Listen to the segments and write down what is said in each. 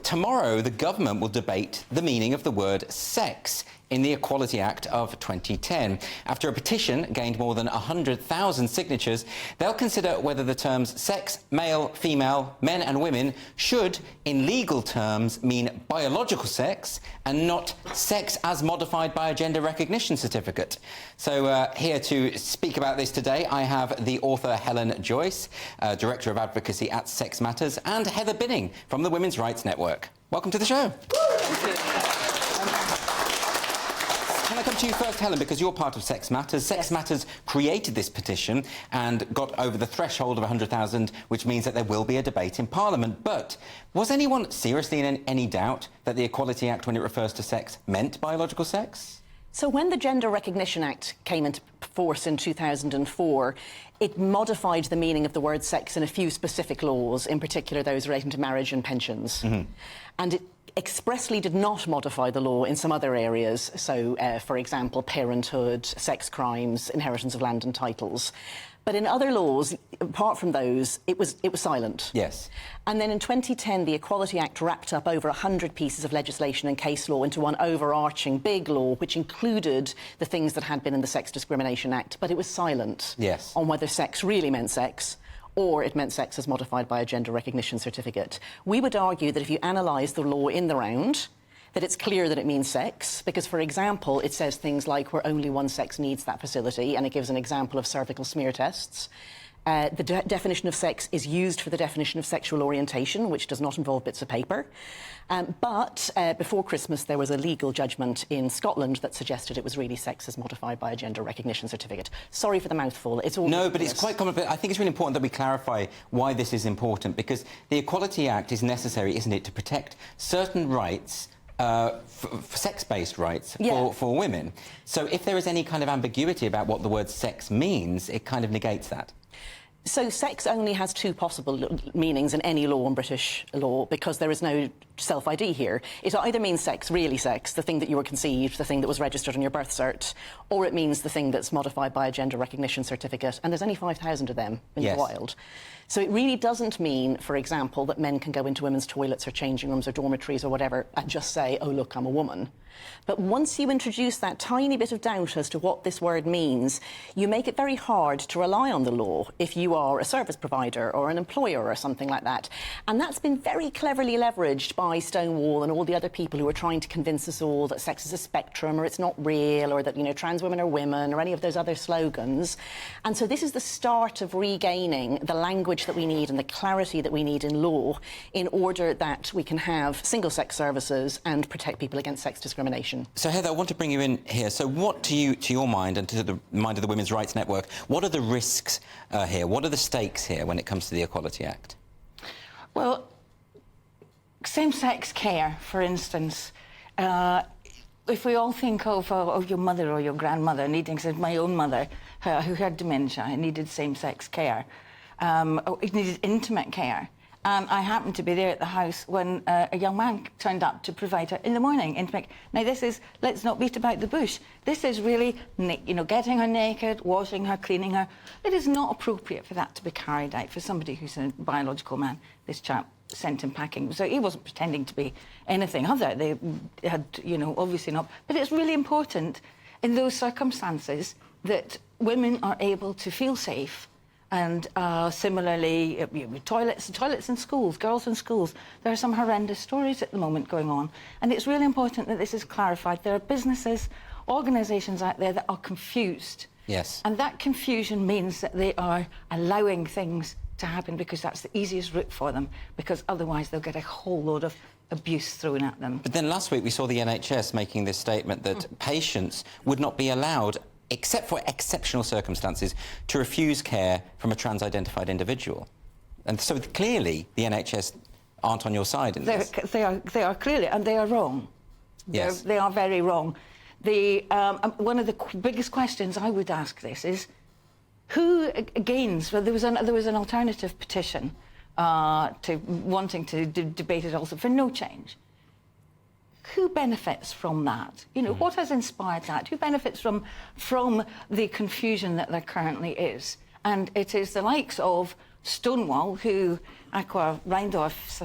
tomorrow the government will debate the meaning of the word sex in the Equality Act of 2010. After a petition gained more than 100,000 signatures, they'll consider whether the terms sex, male, female, men and women should, in legal terms, mean biological sex and not sex as modified by a gender recognition certificate. So here to speak about this today, I have the author Helen Joyce, Director of Advocacy at Sex Matters, and Heather Binning from the Women's Rights Network. Welcome to the show. Can I come to you first, Helen, because you're part of Sex Matters. Sex Matters created this petition and got over the threshold of 100,000, which means that there will be a debate in Parliament. But was anyone seriously in any doubt that the Equality Act, when it refers to sex, meant biological sex? So when the Gender Recognition Act came into force in 2004, it modified the meaning of the word sex in a few specific laws, in particular those relating to marriage and pensions. And it expressly did not modify the law in some other areas, so for example parenthood, sex crimes, inheritance of land and titles. But in other laws, apart from those, it was silent. Yes. And then in 2010, the Equality Act wrapped up over 100 pieces of legislation and case law into one overarching big law, which included the things that had been in the Sex Discrimination Act, but it was silent on whether sex really meant sex or it meant sex as modified by a gender recognition certificate. We would argue that if you analyse the law in the round, that it's clear that it means sex, because, for example, it says things like where only one sex needs that facility, and it gives an example of cervical smear tests. The definition of sex is used for the definition of sexual orientation, which does not involve bits of paper. But before Christmas, there was a legal judgment in Scotland that suggested it was really sex as modified by a gender recognition certificate. Sorry for the mouthful. It's all no, but it's quite common. But I think it's really important that we clarify why this is important, because the Equality Act is necessary, isn't it, to protect certain rights, sex-based rights for women. So if there is any kind of ambiguity about what the word sex means, it kind of negates that. So sex only has two possible meanings in any law in British law, because there is no self-ID here. It either means sex, really sex, the thing that you were conceived, the thing that was registered on your birth cert, or it means the thing that's modified by a gender recognition certificate, and there's only 5,000 of them in the wild. So it really doesn't mean, for example, that men can go into women's toilets or changing rooms or dormitories or whatever and just say, oh, look, I'm a woman. But once you introduce that tiny bit of doubt as to what this word means, you make it very hard to rely on the law if you are a service provider or an employer or something like that. And that's been very cleverly leveraged by Stonewall and all the other people who are trying to convince us all that sex is a spectrum or it's not real, or that, you know, trans women are women, or any of those other slogans. And so this is the start of regaining the language that we need and the clarity that we need in law in order that we can have single-sex services and protect people against sex discrimination. So, Heather, I want to bring you in here. So what, to your mind and to the mind of the Women's Rights Network, what are the risks here? What are the stakes here when it comes to the Equality Act? Well, same-sex care, for instance, if we all think of your mother or your grandmother needing, my own mother, who had dementia and needed same-sex care, it needed intimate care. I happened to be there at the house when a young man turned up to provide her in the morning intimate. Now, this is, let's not beat about the bush. This is really, you know, getting her naked, washing her, cleaning her. It is not appropriate for that to be carried out for somebody who's a biological man. This chap sent him packing. So he wasn't pretending to be anything other. They had, you know, obviously not. But it's really important in those circumstances that women are able to feel safe. And similarly, toilets in schools, girls in schools. There are some horrendous stories at the moment going on. And it's really important that this is clarified. There are businesses, organisations out there that are confused. Yes. And that confusion means that they are allowing things to happen because that's the easiest route for them, because otherwise they'll get a whole load of abuse thrown at them. But then last week we saw the NHS making this statement that patients would not be allowed, except for exceptional circumstances, to refuse care from a trans-identified individual. And so clearly the NHS aren't on your side in this. They are clearly, and they are wrong. Yes. They are very wrong. One of the biggest questions I would ask this is, who gains? Well, there was an alternative petition to wanting to debate it also for no change. Who benefits from that? You know, what has inspired that? Who benefits from the confusion that there currently is? And it is the likes of Stonewall, who Aqua Reindorf's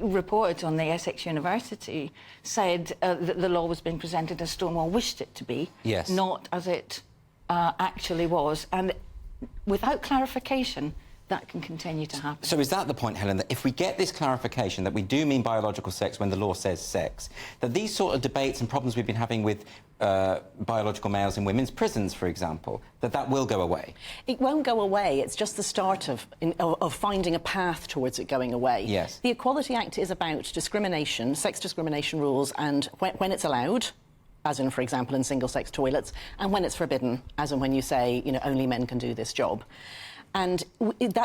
report on the Essex University said that the law was being presented as Stonewall wished it to be, yes, not as it actually was. And without clarification, that can continue to happen. So is that the point, Helen, that if we get this clarification that we do mean biological sex when the law says sex, that these sort of debates and problems we've been having with biological males in women's prisons, for example, that will go away? It won't go away. It's just the start of finding a path towards it going away. Yes. The Equality Act is about discrimination, sex discrimination rules, and when it's allowed, as in, for example, in single-sex toilets, and when it's forbidden, as in when you say, you know, only men can do this job. And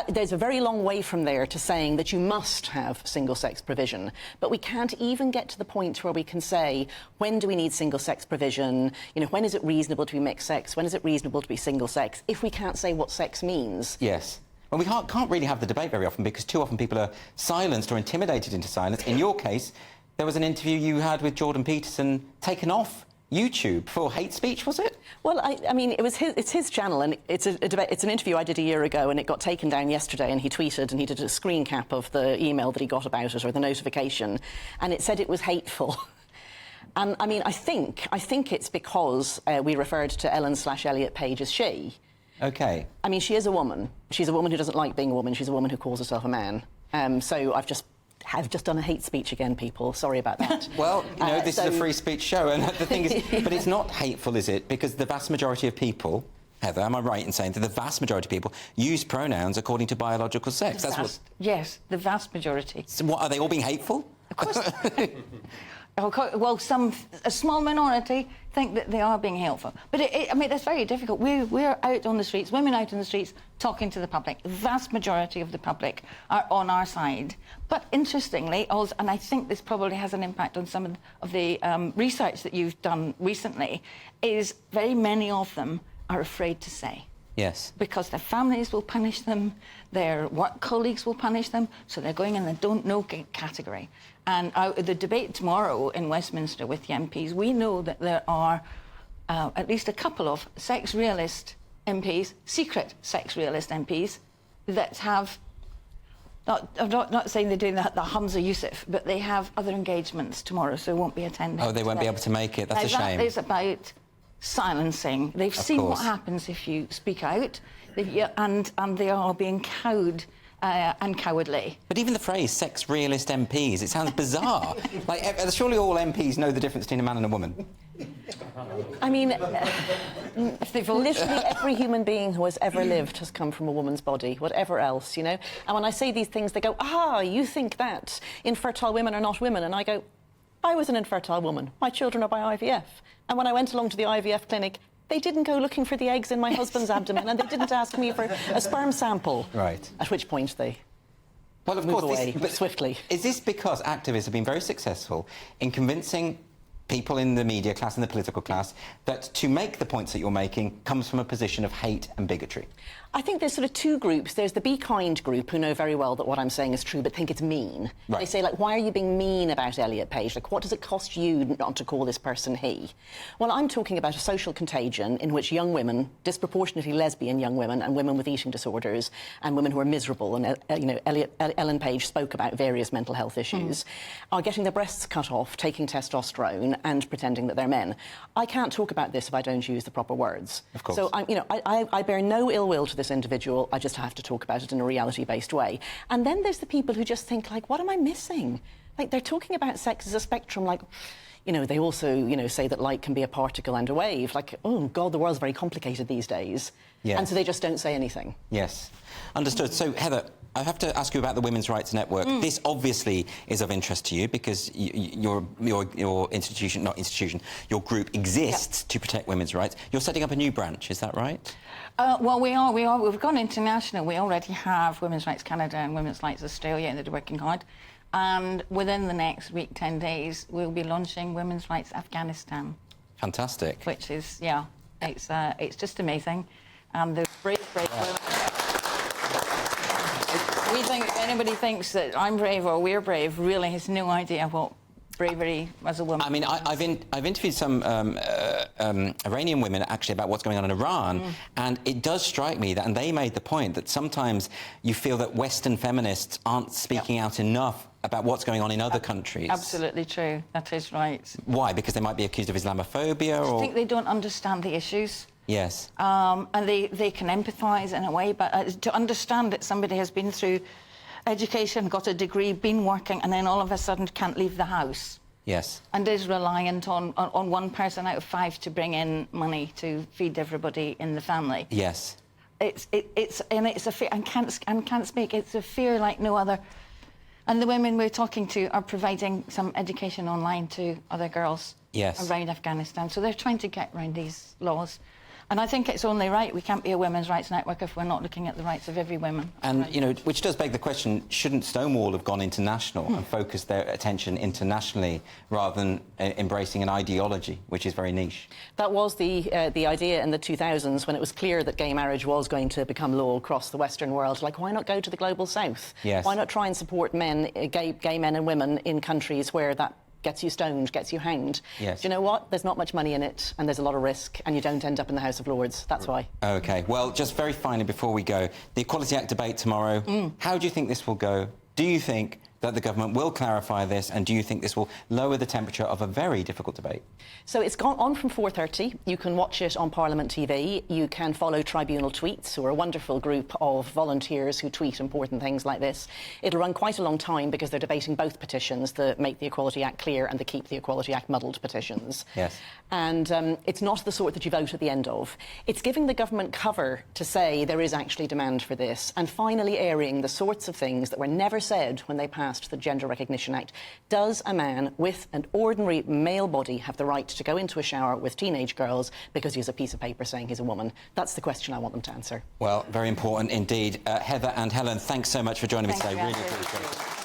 there's a very long way from there to saying that you must have single-sex provision. But we can't even get to the point where we can say, when do we need single-sex provision? You know, when is it reasonable to be mixed sex? When is it reasonable to be single-sex? If we can't say what sex means. Yes. Well, we can't really have the debate very often because too often people are silenced or intimidated into silence. In your case, there was an interview you had with Jordan Peterson taken off YouTube for hate speech, was it? Well, I mean, it's his channel, and it's an interview I did a year ago, and it got taken down yesterday, and he tweeted, and he did a screen cap of the email that he got about it, or the notification, and it said it was hateful. And, I mean, I think it's because we referred to Ellen/Elliot Page as she. OK. I mean, she is a woman. She's a woman who doesn't like being a woman. She's a woman who calls herself a man. So I've just done a hate speech again, people. Sorry about that. Well, you know, this is a free speech show, and the thing is, but it's not hateful, is it? Because the vast majority of people, Heather, am I right in saying that the vast majority of people use pronouns according to biological sex? Yes, the vast majority. So what, are they all being hateful? Of course. Well, a small minority think that they are being hateful. But, I mean, that's very difficult. We're out on the streets, women out on the streets, talking to the public. The vast majority of the public are on our side. But interestingly, also, and I think this probably has an impact on some of the research that you've done recently, is very many of them are afraid to say. Yes. Because their families will punish them, their work colleagues will punish them, so they're going in the don't know category. And the debate tomorrow in Westminster with the MPs, we know that there are at least a couple of sex realist MPs, secret sex realist MPs, that have, I'm not saying they're doing the Hamza Yusuf, but they have other engagements tomorrow, so won't be attending. Oh, they won't be able to make it. That's a shame. That is about silencing. They've seen what happens if you speak out, and they are being cowed and cowardly. But even the phrase "sex realist MPs," it sounds bizarre. Like, surely all MPs know the difference between a man and a woman. I mean, literally every human being who has ever lived has come from a woman's body, whatever else, you know? And when I say these things, they go, you think that infertile women are not women. And I go, I was an infertile woman. My children are by IVF. And when I went along to the IVF clinic, they didn't go looking for the eggs in my husband's abdomen, and they didn't ask me for a sperm sample. Right. At which point they of move course, away swiftly. Is this because activists have been very successful in convincing people in the media class and the political class that to make the points that you're making comes from a position of hate and bigotry? I think there's sort of two groups. There's the Be Kind group, who know very well that what I'm saying is true, but think it's mean. Right. They say, like, why are you being mean about Elliot Page? Like, what does it cost you not to call this person he? Well, I'm talking about a social contagion in which young women, disproportionately lesbian young women, and women with eating disorders, and women who are miserable, and, you know, Ellen Page spoke about various mental health issues, are getting their breasts cut off, taking testosterone, and pretending that they're men. I can't talk about this if I don't use the proper words. Of course. So, I bear no ill will to this individual. I just have to talk about it in a reality-based way. And then there's the people who just think, like, what am I missing? Like, they're talking about sex as a spectrum, like, you know, they also, you know, say that light can be a particle and a wave. Like, oh, God, the world's very complicated these days. Yes. And so they just don't say anything. Yes. Understood. So, Heather, I have to ask you about the Women's Rights Network. This obviously is of interest to you because your institution, your group exists to protect women's rights. You're setting up a new branch, is that right? Well, we are. We've gone international. We already have Women's Rights Canada and Women's Rights Australia, and they're working hard. And within the next week, 10 days, we'll be launching Women's Rights Afghanistan. Fantastic. Which is, it's just amazing. And the brave women. We think, if anybody thinks that I'm brave or we're brave, really has no idea what bravery as a woman. I mean, I've interviewed some Iranian women actually about what's going on in Iran, and it does strike me that, and they made the point that sometimes you feel that Western feminists aren't speaking out enough about what's going on in other countries. Absolutely true. That is right. Why? Because they might be accused of Islamophobia, or...? I think they don't understand the issues. Yes. And they can empathise in a way, but to understand that somebody has been through education, got a degree, been working, and then all of a sudden can't leave the house. Yes. And is reliant on one person out of 5 to bring in money to feed everybody in the family. Yes. It's a fear, and can't speak. It's a fear like no other. And the women we're talking to are providing some education online to other girls around Afghanistan. So they're trying to get around these laws. And I think it's only right. We can't be a women's rights network if we're not looking at the rights of every woman. And, you know, which does beg the question, shouldn't Stonewall have gone international and focused their attention internationally rather than embracing an ideology, which is very niche? That was the idea in the 2000s when it was clear that gay marriage was going to become law across the Western world. Like, why not go to the global south? Yes. Why not try and support men, gay men and women in countries where that gets you stoned, gets you hanged? Yes. Do you know what? There's not much money in it, and there's a lot of risk, and you don't end up in the House of Lords. That's why. OK. Well, just very finally, before we go, the Equality Act debate tomorrow, how do you think this will go? Do you think that the government will clarify this, and do you think this will lower the temperature of a very difficult debate? So it's gone on from 4:30. You can watch it on Parliament TV. You can follow Tribunal Tweets, who are a wonderful group of volunteers who tweet important things like this. It'll run quite a long time because they're debating both petitions, the Make the Equality Act Clear and the Keep the Equality Act Muddled petitions. Yes. And it's not the sort that you vote at the end of. It's giving the government cover to say there is actually demand for this, and finally airing the sorts of things that were never said when they passed the Gender Recognition Act. Does a man with an ordinary male body have the right to go into a shower with teenage girls because he has a piece of paper saying he's a woman? That's the question I want them to answer. Well, very important indeed. Heather and Helen, thanks so much for joining me today. Thank you, Really Andrew. appreciate it.